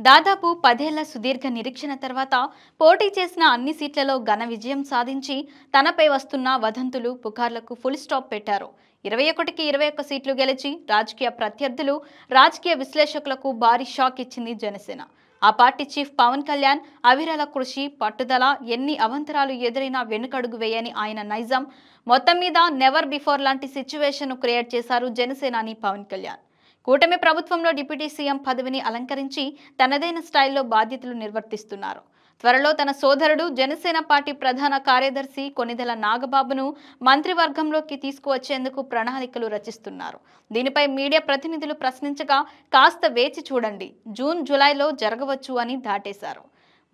దాదాపు 10 ఏళ్ల సుదీర్ఘ నిరీక్షణ తర్వాత పోటీ చేసిన అన్ని సీట్లలో ఘన విజయం సాధించి తనపై వస్తున్న వదంతులు పుకార్లకు ఫుల్ స్టాప్ పెట్టారు. 21కి 21 సీట్లు గెలిచి రాజకీయ ప్రత్యర్థులు, రాజకీయ విశ్లేషకులకు భారీ షాక్ ఇచ్చింది జనసేన. ఆ పార్టీ చీఫ్ పవన్ కళ్యాణ్ అవిరళ కృషి, పట్టుదల, ఎన్ని అవంతరాలు ఎదురైనా వెనుకడుగు వేయని ఆయన నైజం, మొత్తం మీద నెవర్ బిఫోర్ లాంటి సిచ్యువేషన్ క్రియేట్ చేశారు జనసేనాని పవన్ కళ్యాణ్. కూటమి ప్రభుత్వంలో డిప్యూటీ సీఎం పదవిని అలంకరించి తనదైన స్టైల్లో బాధ్యతలు నిర్వర్తిస్తున్నారు. త్వరలో తన సోదరుడు జనసేన పార్టీ ప్రధాన కార్యదర్శి కొణిదెల నాగబాబును మంత్రివర్గంలోకి తీసుకువచ్చేందుకు ప్రణాళికలు రచిస్తున్నారు. దీనిపై మీడియా ప్రతినిధులు ప్రశ్నించగా కాస్త వేచి చూడండి, జూన్ జూలైలో జరగవచ్చు అని దాటేశారు.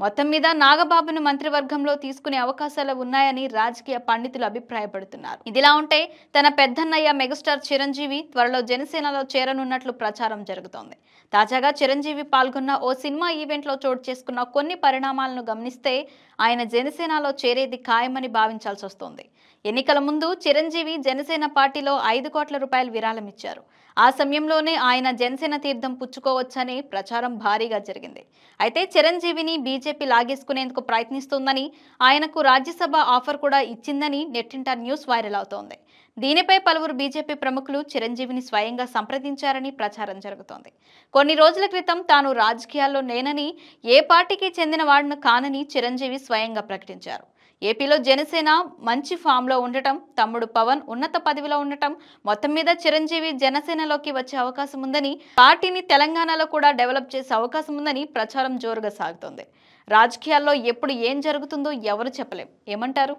మొత్తం మీద నాగబాబును మంత్రివర్గంలో తీసుకునే అవకాశాలు ఉన్నాయని రాజకీయ పండితులు అభిప్రాయపడుతున్నారు. ఇదిలా ఉంటే తన పెద్దన్నయ్య మెగాస్టార్ చిరంజీవి త్వరలో జనసేనలో చేరనున్నట్లు ప్రచారం జరుగుతోంది. తాజాగా చిరంజీవి పాల్గొన్న ఓ సినిమా ఈవెంట్లో చోటు చేసుకున్న కొన్ని పరిణామాలను గమనిస్తే ఆయన జనసేనలో చేరేది ఖాయమని భావించాల్సి వస్తోంది. ఎన్నికల ముందు చిరంజీవి జనసేన పార్టీలో 5 కోట్ల రూపాయలు విరాళం ఇచ్చారు. ఆ సమయంలోనే ఆయన జనసేన తీర్థం పుచ్చుకోవచ్చనే ప్రచారం భారీగా జరిగింది. అయితే చిరంజీవిని బీజేపీ లాగేసుకునేందుకు ప్రయత్నిస్తోందని, ఆయనకు రాజ్యసభ ఆఫర్ కూడా ఇచ్చిందని నెట్టింట న్యూస్ వైరల్ అవుతోంది. దీనిపై పలువురు బీజేపీ ప్రముఖులు చిరంజీవిని స్వయంగా సంప్రదించారని ప్రచారం జరుగుతోంది. కొన్ని రోజుల క్రితం తాను రాజకీయాల్లో లేనని, ఏ పార్టీకి చెందిన వాడిని కానని చిరంజీవి స్వయంగా ప్రకటించారు. ఏపీలో జనసేన మంచి ఫామ్లో ఉండటం, తమ్ముడు పవన్ ఉన్నత పదవిలో ఉండటం, మొత్తం మీద చిరంజీవి జనసేనలోకి వచ్చే అవకాశం ఉందని, పార్టీని తెలంగాణలో కూడా డెవలప్ చేసే అవకాశం ఉందని ప్రచారం జోరుగా సాగుతోంది. రాజకీయాల్లో ఎప్పుడు ఏం జరుగుతుందో ఎవరు చెప్పలేం. ఏమంటారు?